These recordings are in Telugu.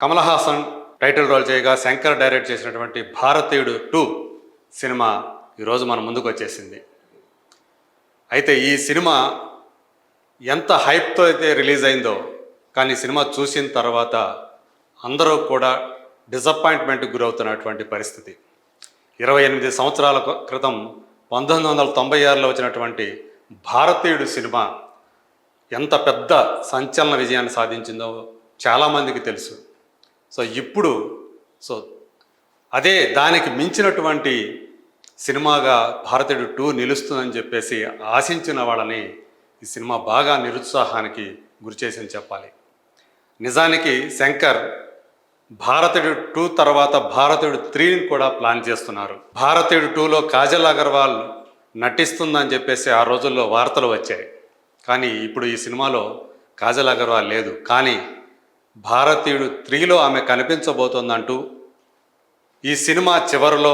కమల్ హాసన్ టైటిల్ రోల్ చేయగా శంకర్ డైరెక్ట్ చేసినటువంటి భారతీయుడు 2 సినిమా ఈరోజు మన ముందుకు వచ్చేసింది. అయితే ఈ సినిమా ఎంత హైప్తో అయితే రిలీజ్ అయిందో, కానీ సినిమా చూసిన తర్వాత అందరూ కూడా డిసప్పాయింట్మెంట్కి గురవుతున్నటువంటి పరిస్థితి. 28 సంవత్సరాల క్రితం 1996లో వచ్చినటువంటి భారతీయుడు సినిమా ఎంత పెద్ద సంచలన విజయాన్ని సాధించిందో చాలామందికి తెలుసు. ఇప్పుడు అదే దానికి మించినటువంటి సినిమాగా భారతీయుడు 2 నిలుస్తుందని చెప్పేసి ఆశించిన వాళ్ళని ఈ సినిమా బాగా నిరుత్సాహానికి గురిచేసింది చెప్పాలి. నిజానికి శంకర్ భారతీయుడు 2 తర్వాత భారతీయుడు 3ని కూడా ప్లాన్ చేస్తున్నారు. భారతీయుడు 2లో కాజల్ అగర్వాల్ నటిస్తుందని చెప్పేసి ఆ రోజుల్లో వార్తలు వచ్చాయి. కానీ ఇప్పుడు ఈ సినిమాలో కాజల్ అగర్వాల్ లేదు. కానీ భారతీయుడు 3లో ఆమె కనిపించబోతోందంటూ ఈ సినిమా చివరిలో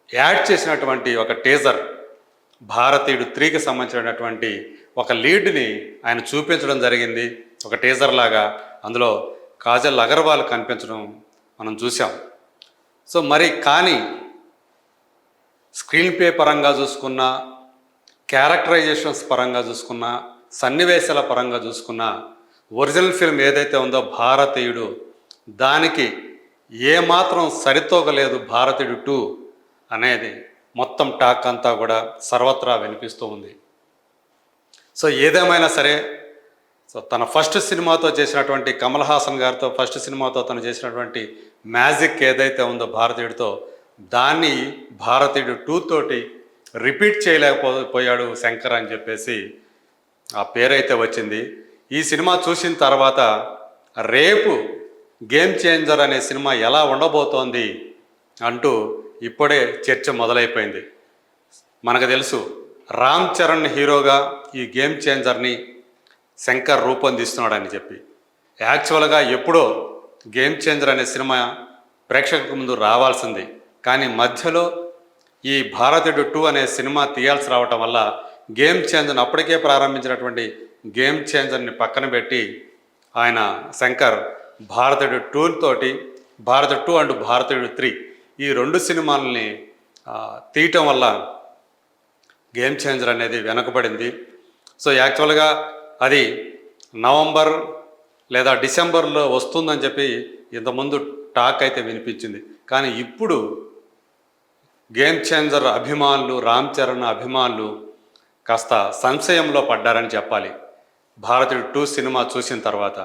యాడ్ చేసినటువంటి ఒక టీజర్, భారతీయుడు 3కి సంబంధించినటువంటి ఒక లీడ్ని ఆయన చూపించడం జరిగింది. ఒక టీజర్ లాగా అందులో కాజల్ అగర్వాల్ కనిపించడం మనం చూసాం. కానీ స్క్రీన్ ప్లే పరంగా చూసుకున్నా, క్యారెక్టరైజేషన్స్ పరంగా చూసుకున్నా, సన్నివేశాల పరంగా చూసుకున్నా, ఒరిజినల్ ఫిల్మ్ ఏదైతే ఉందో భారతీయుడు, దానికి ఏమాత్రం సరితూగలేదు భారతీయుడు 2 అనేది మొత్తం టాక్ అంతా కూడా సర్వత్రా వినిపిస్తూ ఉంది. ఏదేమైనా సరే తన ఫస్ట్ సినిమాతో చేసినటువంటి కమల్ హాసన్ గారితో ఫస్ట్ సినిమాతో తను చేసినటువంటి మ్యాజిక్ ఏదైతే ఉందో భారతీయుడితో, దాన్ని భారతీయుడు 2 తోటి రిపీట్ చేయలేకపోయాడు శంకర్ అని చెప్పేసి ఆ పేరైతే వచ్చింది. ఈ సినిమా చూసిన తర్వాత రేపు గేమ్ చేంజర్ అనే సినిమా ఎలా ఉండబోతోంది అంటూ ఇప్పుడే చర్చ మొదలైపోయింది. మనకు తెలుసు రామ్ చరణ్ హీరోగా ఈ గేమ్ చేంజర్ని శంకర్ రూపొందిస్తున్నాడని చెప్పి. యాక్చువల్గా ఎప్పుడో గేమ్ చేంజర్ అనే సినిమా ప్రేక్షకుల ముందు రావాల్సింది. కానీ మధ్యలో ఈ భారతీయుడు 2 అనే సినిమా తీయాల్సి రావటం వల్ల గేమ్ చేంజర్ని అప్పటికే ప్రారంభించినటువంటి గేమ్ చేంజర్ని పక్కన పెట్టి ఆయన శంకర్ భారతీయుడు 2 తోటి భారతీయుడు 2 అండ్ భారతీయుడు 3 ఈ 2 సినిమాలని తీయటం వల్ల గేమ్ చేంజర్ అనేది వెనకబడింది. యాక్చువల్గా అది నవంబర్ లేదా డిసెంబర్లో వస్తుందని చెప్పి ఇంతకుముందు టాక్ అయితే వినిపించింది. కానీ ఇప్పుడు గేమ్ చేంజర్ అభిమానులు, రామ్ చరణ్ అభిమానులు కాస్త సంశయంలో పడ్డారని చెప్పాలి. భారతీయుడు 2 సినిమా చూసిన తర్వాత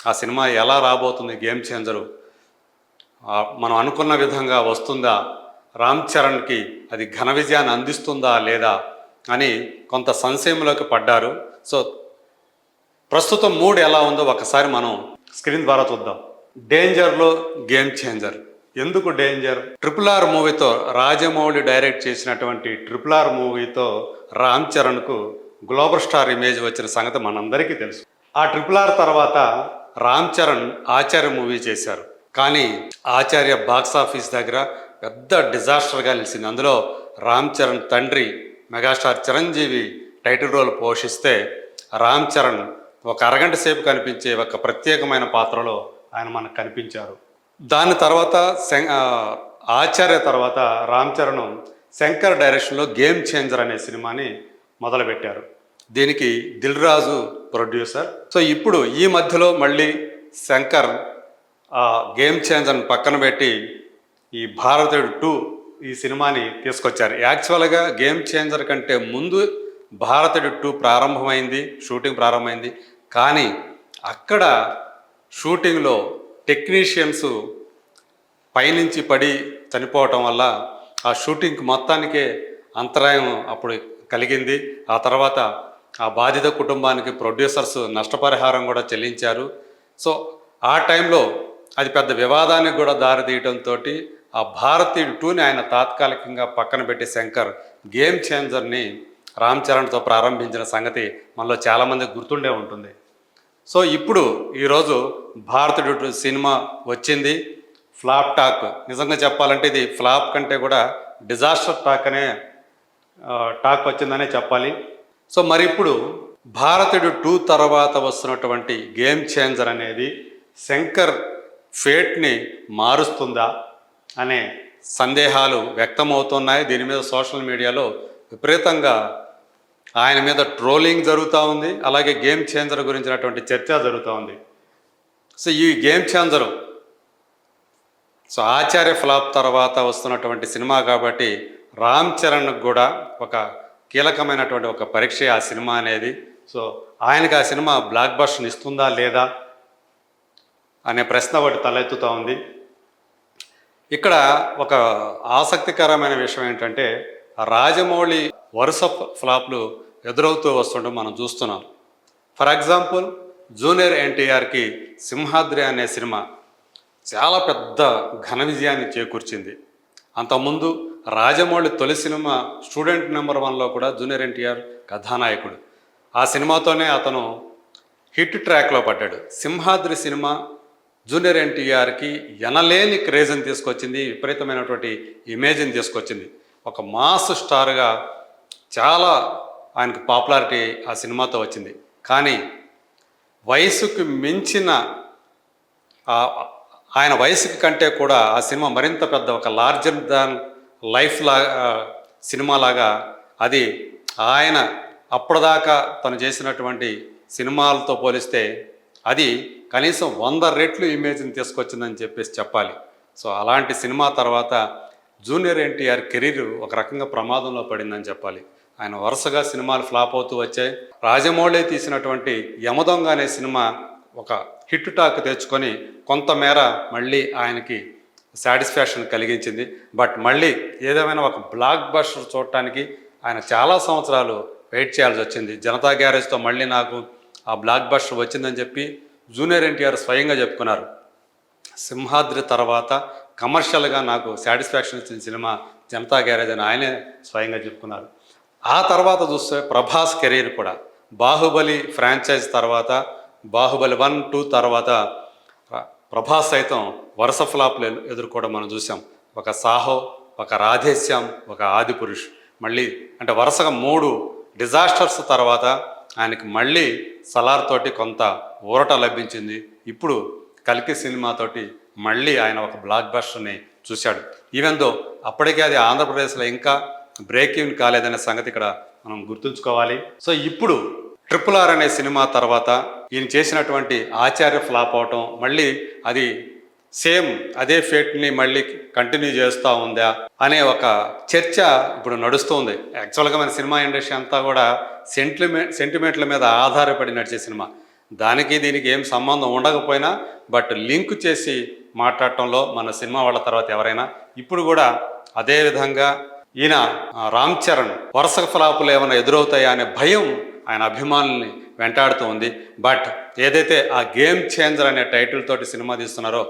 ఆ సినిమా ఎలా రాబోతుంది, గేమ్ చేంజరు మనం అనుకున్న విధంగా వస్తుందా, రామ్ చరణ్కి అది ఘన విజయాన్ని అందిస్తుందా లేదా అని కొంత సంశయంలోకి పడ్డారు. ప్రస్తుతం మూడ్ ఎలా ఉందో ఒకసారి మనం స్క్రీన్ ద్వారా చూద్దాం. డేంజర్లో గేమ్ చేంజర్. ఎందుకు డేంజర్? RRR మూవీతో, రాజమౌళి డైరెక్ట్ చేసినటువంటి RRR మూవీతో రామ్ చరణ్కు గ్లోబల్ స్టార్ ఇమేజ్ వచ్చిన సంగతి మనందరికీ తెలుసు. ఆ RRR తర్వాత రామ్ చరణ్ ఆచార్య మూవీ చేశారు. కానీ ఆచార్య బాక్స్ ఆఫీస్ దగ్గర పెద్ద డిజాస్టర్గా నిలిచింది. అందులో రామ్ చరణ్ తండ్రి మెగాస్టార్ చిరంజీవి టైటిల్ రోల్ పోషిస్తే రామ్ చరణ్ ఒక అరగంట సేపు కనిపించే ఒక ప్రత్యేకమైన పాత్రలో ఆయన మనకు కనిపించారు. దాని తర్వాత ఆచార్య తర్వాత రామ్ చరణ్ శంకర్ డైరెక్షన్లో గేమ్ చేంజర్ అనే సినిమాని మొదలుపెట్టారు. దీనికి దిల్ రాజు ప్రొడ్యూసర్. ఇప్పుడు ఈ మధ్యలో మళ్ళీ శంకర్ ఆ గేమ్ చేంజర్ని పక్కన పెట్టి ఈ భారతీయుడు 2 ఈ సినిమాని తీసుకొచ్చారు. యాక్చువల్గా గేమ్ చేంజర్ కంటే ముందు భారతీయుడు 2 ప్రారంభమైంది, షూటింగ్ ప్రారంభమైంది. కానీ అక్కడ షూటింగ్లో టెక్నీషియన్స్ పైనుంచి పడి చనిపోవటం వల్ల ఆ షూటింగ్ మొత్తానికే అంతరాయం అప్పుడు కలిగింది. ఆ తర్వాత ఆ బాధిత కుటుంబానికి ప్రొడ్యూసర్స్ నష్టపరిహారం కూడా చెల్లించారు. ఆ టైంలో అది పెద్ద వివాదానికి కూడా దారితీయడంతో ఆ భారతీయుడు 2ని ఆయన తాత్కాలికంగా పక్కన పెట్టి శంకర్ గేమ్ చేంజర్ని రామ్ చరణ్తో ప్రారంభించిన సంగతి మనలో చాలామందికి గుర్తుండే ఉంటుంది. ఇప్పుడు ఈరోజు భారతీయుడు 2 సినిమా వచ్చింది. ఫ్లాప్ టాక్, నిజంగా చెప్పాలంటే ఇది ఫ్లాప్ కంటే కూడా డిజాస్టర్ టాక్ అనే టాక్ వచ్చిందనే చెప్పాలి. మరి ఇప్పుడు భారతీయుడు 2 తర్వాత వస్తున్నటువంటి గేమ్ చేంజర్ అనేది శంకర్ ఫేట్ని మారుస్తుందా అనే సందేహాలు వ్యక్తమవుతున్నాయి. దీని మీద సోషల్ మీడియాలో విపరీతంగా ఆయన మీద ట్రోలింగ్ జరుగుతూ ఉంది. అలాగే గేమ్ చేంజర్ గురించినటువంటి చర్చ జరుగుతూ ఉంది. సో ఈ గేమ్ చేంజరు ఆచార్య ఫ్లాప్ తర్వాత వస్తున్నటువంటి సినిమా కాబట్టి రామ్ చరణ్కి కూడా ఒక కీలకమైనటువంటి ఒక పరీక్ష ఆ సినిమా అనేది. సో ఆయనకి ఆ సినిమా బ్లాక్ బస్టర్ని ఇస్తుందా లేదా అనే ప్రశ్న ఒకటి తలెత్తుతూ ఉంది. ఇక్కడ ఒక ఆసక్తికరమైన విషయం ఏంటంటే రాజమౌళి వరుస ఫ్లాప్లు ఎదురవుతూ వస్తుండడం మనం చూస్తున్నాం. ఫర్ ఎగ్జాంపుల్ జూనియర్ ఎన్టీఆర్కి సింహాద్రి అనే సినిమా చాలా పెద్ద ఘన విజయాన్ని చేకూర్చింది. అంతకుముందు రాజమౌళి తొలి సినిమా స్టూడెంట్ నెంబర్ 1లో కూడా జూనియర్ ఎన్టీఆర్ కథానాయకుడు. ఆ సినిమాతోనే అతను హిట్ ట్రాక్లో పడ్డాడు. సింహాద్రి సినిమా జూనియర్ ఎన్టీఆర్కి ఎనలేని క్రేజ్ని తీసుకొచ్చింది, విపరీతమైనటువంటి ఇమేజ్ని తీసుకొచ్చింది. ఒక మాస్ స్టార్గా చాలా ఆయనకు పాపులారిటీ ఆ సినిమాతో వచ్చింది. కానీ వయసుకు మించిన ఆయన వయసుకి కంటే కూడా ఆ సినిమా మరింత పెద్ద ఒక లార్జర్ దాన్ లైఫ్ సినిమాలాగా అది ఆయన అప్పటిదాకా తను చేసినటువంటి సినిమాలతో పోలిస్తే అది కనీసం 100 రెట్లు ఇమేజ్ని తీసుకొచ్చిందని చెప్పాలి. సో అలాంటి సినిమా తర్వాత జూనియర్ ఎన్టీఆర్ కెరీర్ ఒక రకంగా ప్రమాదంలో పడిందని చెప్పాలి. ఆయన వరుసగా సినిమాలు ఫ్లాప్ అవుతూ వచ్చాయి. రాజమౌళి తీసినటువంటి యమదొంగ అనే సినిమా ఒక హిట్ టాక్ తెచ్చుకొని కొంతమేర మళ్ళీ ఆయనకి సాటిస్ఫాక్షన్ కలిగించింది. బట్ మళ్ళీ ఏదేమైనా ఒక బ్లాక్ బస్టర్ చూడటానికి ఆయన చాలా సంవత్సరాలు వెయిట్ చేయాల్సి వచ్చింది. జనతా గ్యారేజ్తో మళ్ళీ నాకు ఆ బ్లాక్ బస్టర్ వచ్చిందని చెప్పి జూనియర్ ఎన్టీఆర్ స్వయంగా చెప్పుకున్నారు. సింహాద్రి తర్వాత కమర్షియల్గా నాకు సాటిస్ఫాక్షన్ ఇచ్చిన సినిమా జనతా గ్యారేజ్ అని ఆయనే స్వయంగా చెప్పుకున్నారు. ఆ తర్వాత చూస్తే ప్రభాస్ కెరీర్ కూడా బాహుబలి ఫ్రాంచైజ్ తర్వాత బాహుబలి 1, 2 తర్వాత ప్రభాస్ సైతం వరుస ఫ్లాప్లు ఎదుర్కోవడం మనం చూసాం. ఒక సాహో, ఒక రాధేశ్యామ్, ఒక ఆదిపురుష్, మళ్ళీ అంటే వరుసగా 3 డిజాస్టర్స్ తర్వాత ఆయనకి మళ్ళీ సలార్ తోటి కొంత ఊరట లభించింది. ఇప్పుడు కల్కి సినిమాతోటి మళ్ళీ ఆయన ఒక బ్లాక్ బస్టర్ని చూశాడు. ఈవెన్ దో అప్పటికే అది ఆంధ్రప్రదేశ్లో ఇంకా బ్రేక్ ఈవెన్ కాలేదనే సంగతి ఇక్కడ మనం గుర్తుంచుకోవాలి. సో ఇప్పుడు RRR అనే సినిమా తర్వాత ఈయన చేసినటువంటి ఆచార్య ఫ్లాప్ అవటం, మళ్ళీ అది సేమ్ అదే ఫేట్ని మళ్ళీ కంటిన్యూ చేస్తూ ఉందా అనే ఒక చర్చ ఇప్పుడు నడుస్తుంది. యాక్చువల్గా మన సినిమా ఇండస్ట్రీ అంతా కూడా సెంటిమెంట్ల మీద ఆధారపడి నడిచే సినిమా. దానికి దీనికి ఏం సంబంధం ఉండకపోయినా బట్ లింక్ చేసి మాట్లాడటంలో మన సినిమా వాళ్ళ తర్వాత ఎవరైనా ఇప్పుడు కూడా అదే విధంగా ఈయన రామ్ చరణ్ వరుస ఫ్లాపులు ఏమైనా ఎదురవుతాయా అనే భయం ఆయన అభిమానుల్ని వెంటాడుతూ ఉంది. బట్ ఏదైతే ఆ గేమ్ చేంజర్ అనే టైటిల్ తోటి సినిమా తీస్తున్నారో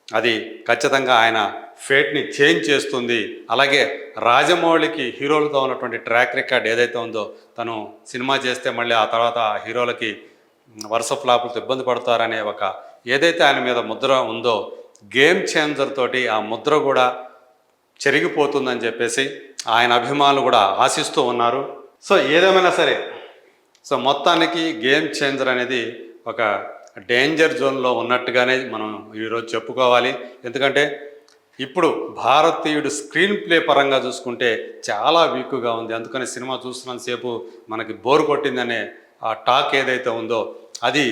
అది ఖచ్చితంగా ఆయన ఫేట్ని చేంజ్ చేస్తుంది. అలాగే రాజమౌళికి హీరోలతో ఉన్నటువంటి ట్రాక్ రికార్డ్ ఏదైతే ఉందో, తను సినిమా చేస్తే మళ్ళీ ఆ తర్వాత ఆ హీరోలకి వరుస ఫ్లాపులతో ఇబ్బంది పడతారనే ఒక ఏదైతే ఆయన మీద ముద్ర ఉందో, గేమ్ చేంజర్ తోటి ఆ ముద్ర కూడా చెరిగిపోతుందని చెప్పేసి ఆయన అభిమానులు కూడా ఆశిస్తూ ఉన్నారు. సో ఏదేమైనా సరే, సో మొత్తానికి గేమ్ చేంజర్ అనేది ఒక డేంజర్ జోన్లో ఉన్నట్టుగానే మనం ఈరోజు చెప్పుకోవాలి. ఎందుకంటే ఇప్పుడు భారతీయుడు స్క్రీన్ ప్లే పరంగా చూసుకుంటే చాలా వీక్గా ఉంది. అందుకని సినిమా చూస్తున్నంతసేపు మనకి బోర్ కొట్టిందనే ఆ టాక్ ఏదైతే ఉందో అది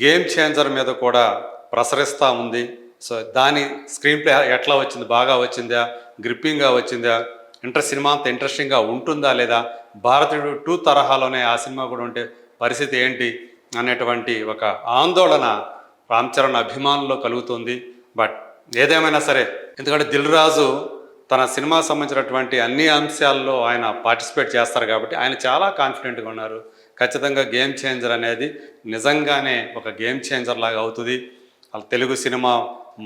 గేమ్ చేంజర్ మీద కూడా ప్రసరిస్తూ ఉంది. సో దాని స్క్రీన్ ప్లే ఎట్లా వచ్చింది, బాగా వచ్చిందా, గ్రిప్పింగ్గా వచ్చిందా, సినిమా అంత ఇంట్రెస్టింగ్గా ఉంటుందా లేదా, భారతీయుడు 2 తరహాలోనే ఆ సినిమా కూడా ఉంటే పరిస్థితి ఏంటి అనేటువంటి ఒక ఆందోళన రామ్ చరణ్ అభిమానుల్లో కలుగుతుంది. బట్ ఏదేమైనా సరే, ఎందుకంటే దిల్ రాజు తన సినిమా సంబంధించినటువంటి అన్ని అంశాల్లో ఆయన పార్టిసిపేట్ చేస్తారు కాబట్టి ఆయన చాలా కాన్ఫిడెంట్గా ఉన్నారు. ఖచ్చితంగా గేమ్ చేంజర్ అనేది నిజంగానే ఒక గేమ్ చేంజర్ లాగా అవుతుంది, తెలుగు సినిమా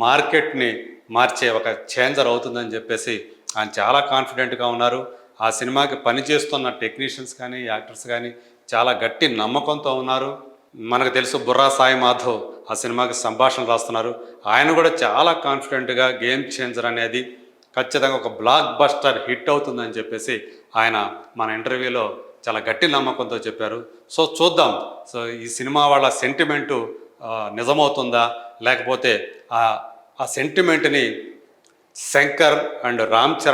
మార్కెట్ని మార్చే ఒక చేంజర్ అవుతుందని చెప్పేసి ఆయన చాలా కాన్ఫిడెంట్గా ఉన్నారు. ఆ సినిమాకి పనిచేస్తున్న టెక్నీషియన్స్ కానీ యాక్టర్స్ కానీ చాలా గట్టి నమ్మకంతో ఉన్నారు. మనకు తెలుసు బుర్రా సాయి మాధవ్ ఆ సినిమాకి సంభాషణ రాస్తున్నారు. ఆయన కూడా చాలా కాన్ఫిడెంట్గా గేమ్ చేంజర్ అనేది ఖచ్చితంగా ఒక బ్లాక్ బస్టర్ హిట్ అవుతుందని చెప్పేసి ఆయన మన ఇంటర్వ్యూలో చాలా గట్టి నమ్మకంతో చెప్పారు. సో చూద్దాం. సో ఈ సినిమా వాళ్ళ సెంటిమెంటు నిజమవుతుందా, లేకపోతే ఆ సెంటిమెంట్ని శంకర్ అండ్ రామ్ చరణ్